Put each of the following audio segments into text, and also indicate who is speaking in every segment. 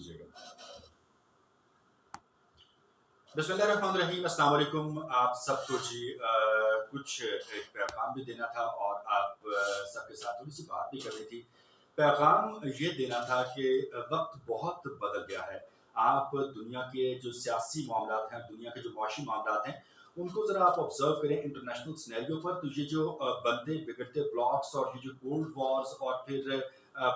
Speaker 1: कीजिएगा। बिस्मिल्लाहिर्रहमानिर्रहीम, अस्सलाम वालेकुम आप सबको जी। कुछ एक पैगाम भी देना था और आप सबके साथ थोड़ी सी बात भी करनी थी। पैगाम ये देना था कि वक्त बहुत बदल गया है। आप दुनिया के जो सियासी मामलात हैं, दुनिया के जो मुआशी मामलात हैं, उनको ज़रा आप ऑब्जर्व करें इंटरनेशनल सिनेरियो पर, तो ये जो बनते बिगड़ते ब्लॉक्स और ये जो कोल्ड वॉर्स और फिर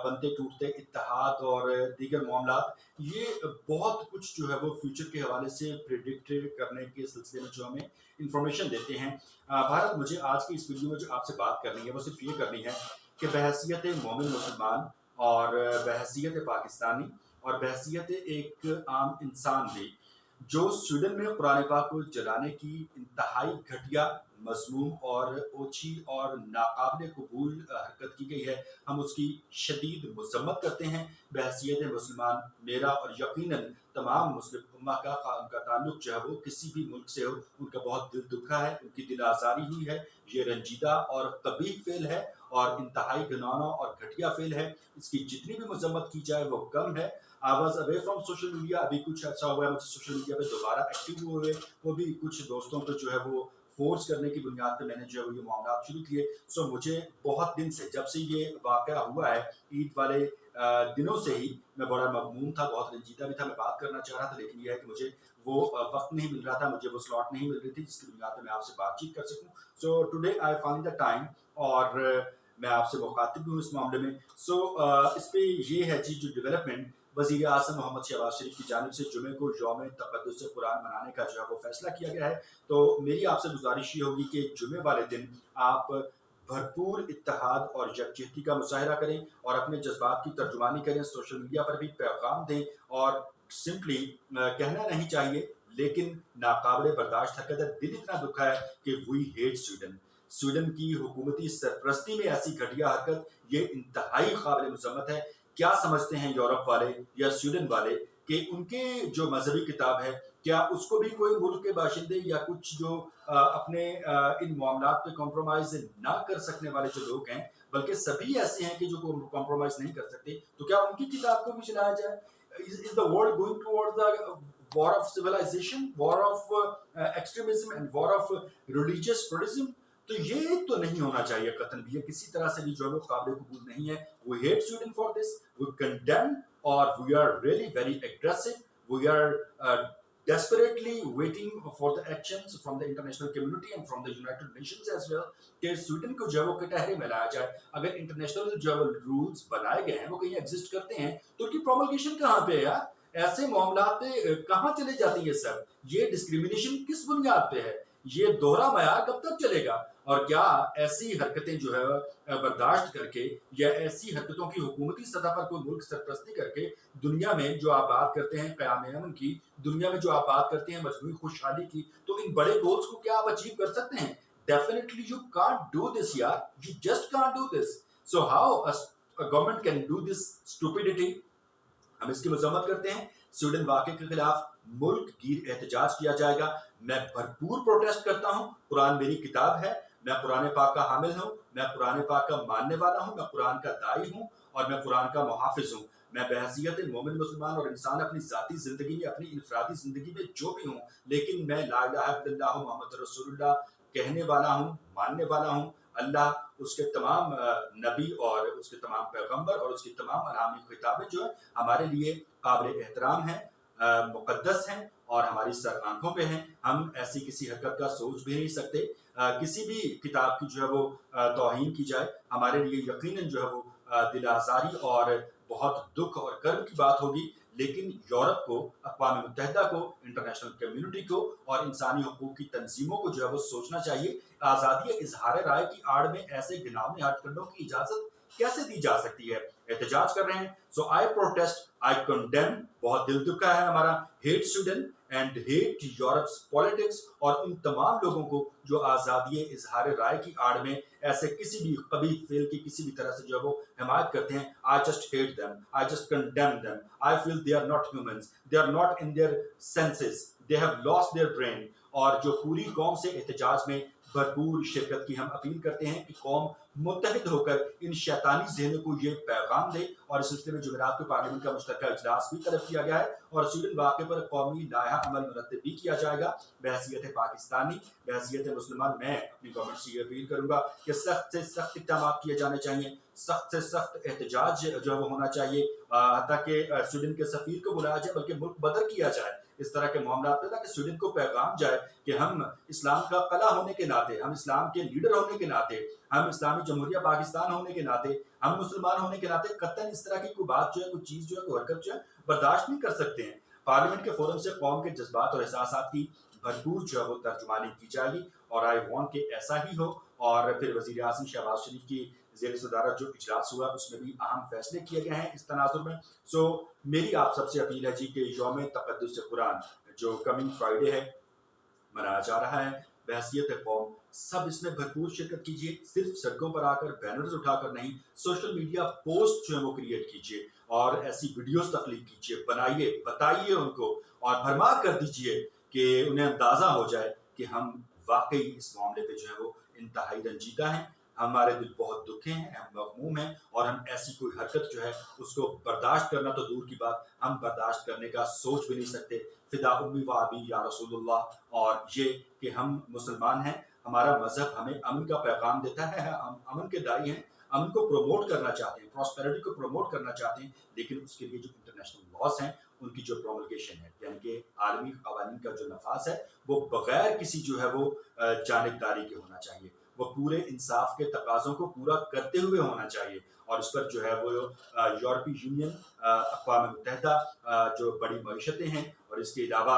Speaker 1: बनते टूटते इत्तेहाद और दीगर मामलात, ये बहुत कुछ जो है वो फ्यूचर के हवाले से प्रिडिक्ट करने के सिलसिले में जो हमें इंफॉर्मेशन देते हैं। भारत, मुझे आज की इस वीडियो में जो आपसे बात करनी है वो सिर्फ ये करनी है कि बहैसियत मोमिन मुसलमान और बहैसियत पाकिस्तानी और बहैसियत एक आम इंसान भी, जो स्वीडन में कुरान पाक को जलाने की इंतहाई घटिया, मज़मूम और ओछी और नाकाबिल कबूल हरकत की गई है, हम उसकी शदीद मज़म्मत करते हैं। बहैसियत मुसलमान मेरा और यकीनन तमाम मुस्लिम उम्मा का उनका ताल्लुक जो है वो किसी भी मुल्क से हो, उनका बहुत दिल दुखा है, उनकी दिल आज़ारी हुई है। ये रंजीदा और कबीह फेल है और इंतहाई घिनौना और घटिया फेल है। इसकी जितनी भी मज़म्मत की जाए वो कम है। I was away from social media, अभी कुछ अच्छा हुआ है मुझे सोशल मीडिया पे दोबारा एक्टिव हुए, वो भी कुछ दोस्तों को जो है वो फोर्स करने की बुनियाद पे मैंने जो है वो ये मामला शुरू किए। सो मुझे बहुत दिन से, जब से ये वाक़या हुआ है ईद वाले दिनों से ही मैं बड़ा मगमूम था, बहुत रंजीदा भी था, मैं बात करना चाह रहा था, लेकिन यह है कि मुझे वो वक्त नहीं मिल रहा था, मुझे वो स्लॉट नहीं मिल रही थी जिसकी बुनियाद पर मैं आपसे बातचीत कर सकूँ। So today I find the time और मैं आपसे मुखातिब भी हूँ इस मामले में। सो इस पे ये है जी जो डेवलपमेंट, वज़ीर आज़म मोहम्मद शहबाज शरीफ की जानिब से जुमे को यौम तक़द्दुस कुरान मनाने का जो है वो फैसला किया गया है। तो मेरी आपसे गुजारिश ये होगी कि जुमे वाले दिन आप भरपूर इत्तेहाद और यकजहती का मुज़ाहिरा करें और अपने जज्बात की तर्जुमानी करें, सोशल मीडिया पर भी पैगाम दें और सिंपली कहना नहीं चाहिए लेकिन नाकाबिल बर्दाश्त हरकत है। दिल इतना दुखा है कि वी हेट स्वीडन। स्वीडन की हुकूमती सरपरस्ती में ऐसी घटिया हरकत, ये इंतहाई काबिल मज़म्मत है। क्या समझते हैं यूरोप वाले या स्वीडन वाले कि उनके जो मजहबी किताब है, क्या उसको भी कोई मुल्क के बाशिंदे या कुछ जो अपने इन मामलात पे कॉम्प्रोमाइज ना कर सकने वाले जो लोग हैं, बल्कि सभी ऐसे हैं कि जो कॉम्प्रोमाइज नहीं कर सकते, तो क्या उनकी किताब को भी चलाया जाए? Is the world going towards the war of civilization, war of extremism and war of religious pluralism? तो ये तो नहीं होना चाहिए कतन भी, ये किसी तरह से भी जो है काबिल कबूल नहीं है। We hate Sweden for this, we condemn or we are really very aggressive, we are desperately waiting for the actions from the international community and from the United Nations as well कि Sweden को जो है वो कटहरे में लाया जाए। अगर international जो है रूल्स बनाए गए हैं वो कहीं एग्जिस्ट करते हैं तो उनकी प्रोमलगेशन कहाँ पे है यार? ऐसे मामलात पे कहाँ चले जाती है सब? ये डिस्क्रिमिनेशन किस बुनियाद पे है? ये दोहरा मयार कब तक चलेगा? और क्या ऐसी हरकतें जो है बर्दाश्त करके या ऐसी हरकतों की हुकूमती सतह पर कोई मुल्क सरपरस्ती करके दुनिया में जो आप बात करते हैं क़याम अमन की, दुनिया में जो आप बात करते हैं मजमूई खुशहाली की, तो इन बड़े गोल्स को क्या आप अचीव कर सकते हैं? Definitely you can't do this यार, you just can't do this. So how a government can do this stupidity? हम इसकी मजम्मत करते हैं। स्वीडन वाक़े के खिलाफ मुल्क गिर एहतजाज किया जाएगा। मैं भरपूर प्रोटेस्ट करता हूँ। कुरान मेरी किताब है, मैं कुरान पाक का हामिल हूँ, मैं कुरान पाक का मानने वाला हूँ, मैं कुरान का दाई हूँ और मैं कुरान का मुहाफिज हूँ। मैं बहैसियत मोमिन मुसलमान और इंसान अपनी ज़ाती ज़िंदगी में, अपनी इनफरादी ज़िंदगी में जो भी हूँ, लेकिन मैं ला इलाहा इल्लल्लाह मुहम्मद रसूलुल्लाह कहने वाला हूँ, मानने वाला हूँ। अल्लाह, उसके तमाम नबी और उसके तमाम पैगंबर और उसकी तमाम अलामी किताबें जो है हमारे लिए काबिल एहतराम हैं, मुक़द्दस हैं और हमारी सर आंखों पे हैं। हम ऐसी किसी हरकत का सोच भी नहीं सकते। किसी भी किताब की जो है वो तौहीन की जाए, हमारे लिए यकीनन जो है वो दिल आज़ारी और बहुत दुख और कर्म की बात होगी। लेकिन यूरोप को, अक़वाम मुत्तहिदा को, इंटरनेशनल कम्युनिटी को और इंसानी हकूक़ की तंजीमों को जो है वो सोचना चाहिए, आज़ादी इज़हार राय की आड़ में ऐसे घिनौने हथकंडों की इजाज़त कैसे दी जा सकती है? एहतजाज कर रहे हैं। सो आई प्रोटेस्ट, आई कंडेम, बहुत दिल दुखा है हमारा, hate Sweden and hate Europe's politics और उन तमाम लोगों को जो आज़ादी इज़हार राय की आड़ में ऐसे किसी भी कबीह फेल की किसी भी तरह से जो है वो हिमायत करते हैं। I just hate them, I just condemn them, I feel they are not humans, they are not in their senses, they have lost their brain. और जो पूरी कौम से एहतजाज में भरपूर शिरकत की हम अपील करते हैं कि कौम मुत्तहिद होकर इन शैतानी ज़हनों को ये पैगाम दे। और इस सिलसिले में जुमेरात को पार्लियामेंट का मुश्तरका इजलास भी तलब किया गया है और स्वीडन वाक़े पर कौमी लायहा अमल मुरतब भी किया जाएगा। बहैसियत पाकिस्तानी, बहैसियत मुसलमान, मैं अपनी गवर्नमेंट से ये अपील करूँगा कि सख्त से सख्त इक़दाम किए जाने चाहिए, सख्त से सख्त एहतजाज जो है वो होना चाहिए। हत्ता कि स्वीडन के सफ़ीर को बुलाया जाए, बल्कि मुल्क बदर किया जाए इस तरह के मामला पे, ताकि स्वीडन को पैगाम जाए कि हम इस्लाम का कला होने के नाते, हम इस्लाम के लीडर होने के नाते, हम इस्लामी जमहूरिया पाकिस्तान होने के नाते, हम मुसलमान होने के नाते कतई इस तरह की कोई बात जो है, कोई चीज़ जो है, कोई हरकत जो है बर्दाश्त नहीं कर सकते हैं। पार्लियामेंट के फोरम से कौम के जज्बात और एहसासात की भरपूर जो है वो तर्जुमानी की जाएगी और आई वांट कि ऐसा ही हो। और फिर वज़ीर आज़म शहबाज शरीफ की ज़ेर सदारत जो इजलास हुआ उसमें भी अहम फैसले किए गए हैं इस तनाजुर में। सो मेरी आप सबसे अपील है जी कि यौम तक़द्दुस कुरान जो कमिंग फ्राइडे है मनाया जा रहा है, बहैसियत कौम सब इसमें भरपूर शिरकत कीजिए। सिर्फ सड़कों पर आकर बैनर्स उठाकर नहीं, सोशल मीडिया पोस्ट जो है वो क्रिएट कीजिए और ऐसी वीडियोस तख्लीक कीजिए, बनाइए, बताइए उनको और भरमार कर दीजिए कि उन्हें अंदाज़ा हो जाए कि हम वाकई इस मामले पे जो है वो इंतहाई रंजीदा हैं, हमारे दिल बहुत दुखे हैं, हम मगमूम हैं और हम ऐसी कोई हरकत जो है उसको बर्दाश्त करना तो दूर की बात, हम बर्दाश्त करने का सोच भी नहीं सकते। फिदा उम्मी व अबी या रसूलुल्लाह। और ये कि हम मुसलमान हैं, हमारा मजहब हमें अमन का पैगाम देता है, हम अमन के दाई हैं, अमन को प्रमोट करना चाहते हैं, प्रॉस्पेरिटी को प्रमोट करना चाहते हैं, लेकिन उसके लिए जो इंटरनेशनल लॉस हैं उनकी जो प्रोमलगेशन है, यानी कि आलमी कवानीन का जो नफाज है वो बगैर किसी जो है वो जानिबदारी के होना चाहिए, वो पूरे इंसाफ के तकाज़ों को पूरा करते हुए होना चाहिए। और इस पर जो है वो यूरोपीय यूनियन, अक़वाम मुत्तहिदा, जो बड़ी मईशतें हैं और इसके अलावा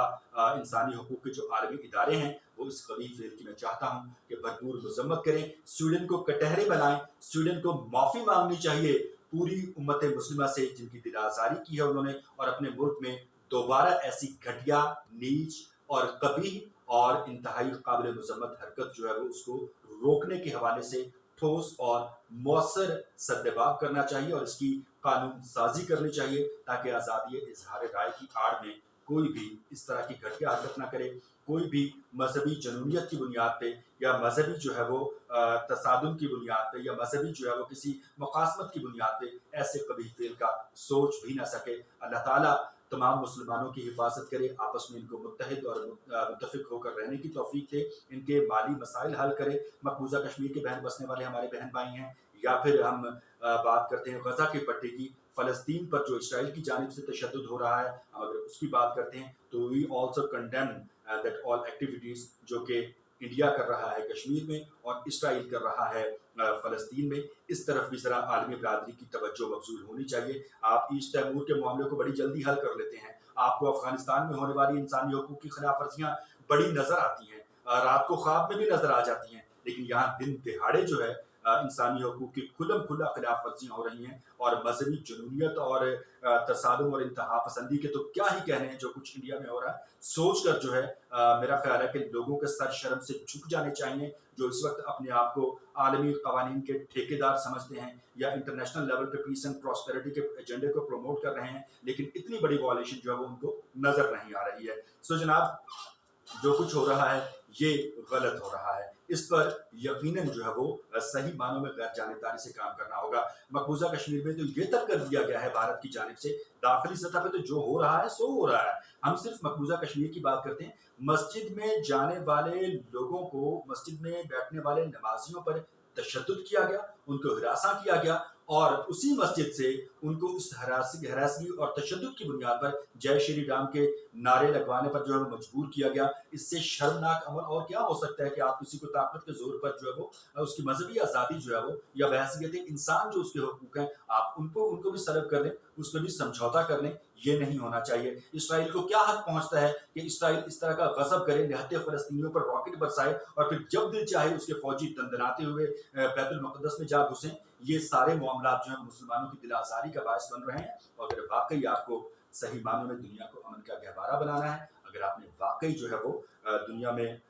Speaker 1: इंसानी हकूक़ के जो आलमी इदारे हैं वो इस कबील फ़ेल की मैं चाहता हूँ कि भरपूर मज़म्मत करें, स्वीडन को कटहरे बनाएं, स्वीडन को माफ़ी मांगनी चाहिए पूरी उम्मत मुस्लिमा से जिनकी दिल आज़ारी की है उन्होंने, और अपने मुल्क में दोबारा ऐसी घटिया, नीच और कबीह और इंतहाई काबिल मज़म्मत हरकत जो है वो उसको रोकने के हवाले से ठोस और मौसर सद्देबाब करना चाहिए और इसकी कानून साजी करनी चाहिए, ताकि आज़ादी इजहार राय की आड़ में कोई भी इस तरह की घटिया हरकत ना करे, कोई भी मजहबी जनूनियत की बुनियाद पे या मजहबी जो है वो तसादुम की बुनियाद पे या मजहबी जो है वो किसी मुकासमत की बुनियाद पे ऐसे कभी फेल का सोच भी ना सके। अल्लाह ताला तमाम मुसलमानों की हिफाजत करे, आपस में इनको मुत्तहिद और मुत्तफिक होकर रहने की तौफीक दे, इनके माली मसाइल हल करे। मकबूजा कश्मीर के बहन बसने वाले हमारे बहन भाई हैं, या फिर हम बात करते हैं गजा के पट्टी की, फ़लस्तीन पर जो इसराइल की जानिब से तशद्दुद हो रहा है, हम अगर उसकी बात करते हैं तो we also condemn that all activities जो कि इंडिया कर रहा है कश्मीर में और इसराइल कर रहा है फ़लस्तीन में। इस तरफ भी ज़रा आलमी बरादरी की तवज्जो मबज़ूल होनी चाहिए। आप ईस्ट तैमूर के मामले को बड़ी जल्दी हल कर लेते हैं, आपको अफ़गानिस्तान में होने वाली इंसानी हकूक़ की खिलाफ वर्जियाँ बड़ी नज़र आती हैं, रात को ख्वाब में भी नज़र आ जाती हैं, लेकिन यहाँ दिन दिहाड़े जो है इंसानी हकूक़ की खुल्लम खुल्ला खिलाफ वर्जियाँ हो रही हैं और मजहबी जुनूनियत और तसादुम और इंतहा पसंदी के तो क्या ही कहने हैं जो कुछ इंडिया में हो रहा है। सोच कर जो है मेरा ख्याल है कि लोगों के सर शर्म से झुक जाने चाहिए जो इस वक्त अपने आप को आलमी कवानीन के ठेकेदार समझते हैं या इंटरनेशनल लेवल पे पीस एंड प्रॉस्पेरिटी के एजेंडे को प्रमोट कर रहे हैं, लेकिन इतनी बड़ी वॉयलेशन जो है वो उनको नजर नहीं आ रही है। सो जनाब, जो कुछ हो रहा है ये गलत हो रहा है, इस पर यकीनन जो है वो सही मानों में गैर जानिबदारी से काम करना होगा। मकबूजा कश्मीर में तो ये तक कर दिया गया है भारत की जानिब से, दाखिली सतह पे तो जो हो रहा है सो हो रहा है। हम सिर्फ मकबूजा कश्मीर की बात करते हैं, मस्जिद में जाने वाले लोगों को, मस्जिद में बैठने वाले नमाजियों पर तशद्दुद किया गया, उनको हिरासा किया गया और उसी मस्जिद से उनको इस हरासगी और तशद्दुद की बुनियाद पर जय श्री राम के नारे लगवाने पर जो है मजबूर किया गया। इससे शर्मनाक अमल और क्या हो सकता है कि आप किसी को ताकत के जोर पर जो है वो उसकी मजहबी आज़ादी जो है वो या बहैसियत इंसान जो उसके हकूक हैं आप उनको भी सलब कर लें, उस पर भी समझौता कर लें, ये नहीं होना चाहिए। इसराइल को क्या हक पहुंचता है कि इसराइल इस तरह का गजब करे, निहत्ते फ़लस्तीनियों पर रॉकेट बरसाए और फिर जब दिल चाहे उसके फौजी दंदनाते हुए बैतुल मुक़द्दस में जा घुसें। ये सारे मामलात जो है मुसलमानों की दिल आज़ारी का बायस बन रहे हैं। और अगर वाकई आपको सही मानों में दुनिया को अमन का गहवारा बनाना है, अगर आपने वाकई जो है वो दुनिया में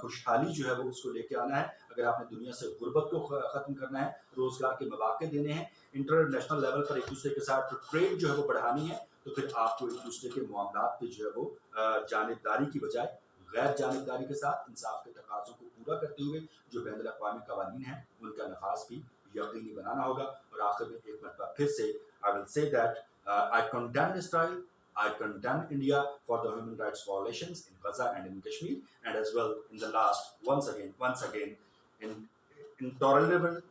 Speaker 1: खुशहाली जो है वो उसको लेके आना है, अगर आपने दुनिया से गुर्बत को ख़त्म करना है, रोज़गार के मौक़े देने हैं, इंटरनेशनल लेवल पर एक दूसरे के साथ ट्रेड जो है वो बढ़ानी है, तो फिर आपको एक दूसरे के मामलात पे जो है वो जानिबदारी की बजाय غیر جانبداری کے ساتھ انصاف کے تقاضوں کو پورا کرتے ہوئے جو بین الاقوامی قوانین ہیں ان کا نفاذ بھی یقینی بنانا ہوگا. اور آخر میں ایک مرتبہ پھر سے I will say that I condemn Israel, I condemn India for the human rights violations in Gaza and in Kashmir, and as well in the last, once again, in intolerable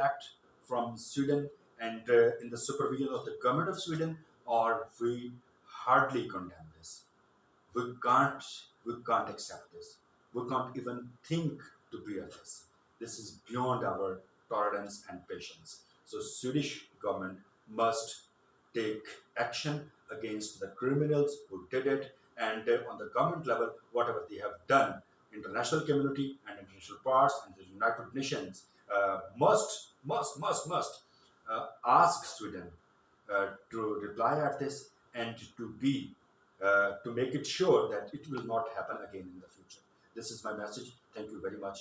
Speaker 1: act from Sweden and in the supervision of the government of Sweden, or we hardly condemn this. We can't accept this. We can't even think to bear this. This is beyond our tolerance and patience. So Swedish government must take action against the criminals who did it, and on the government level, whatever they have done, international community and international powers and the United Nations must ask Sweden to reply at this and to make it sure that it will not happen again in the future. This is my message. Thank you very much.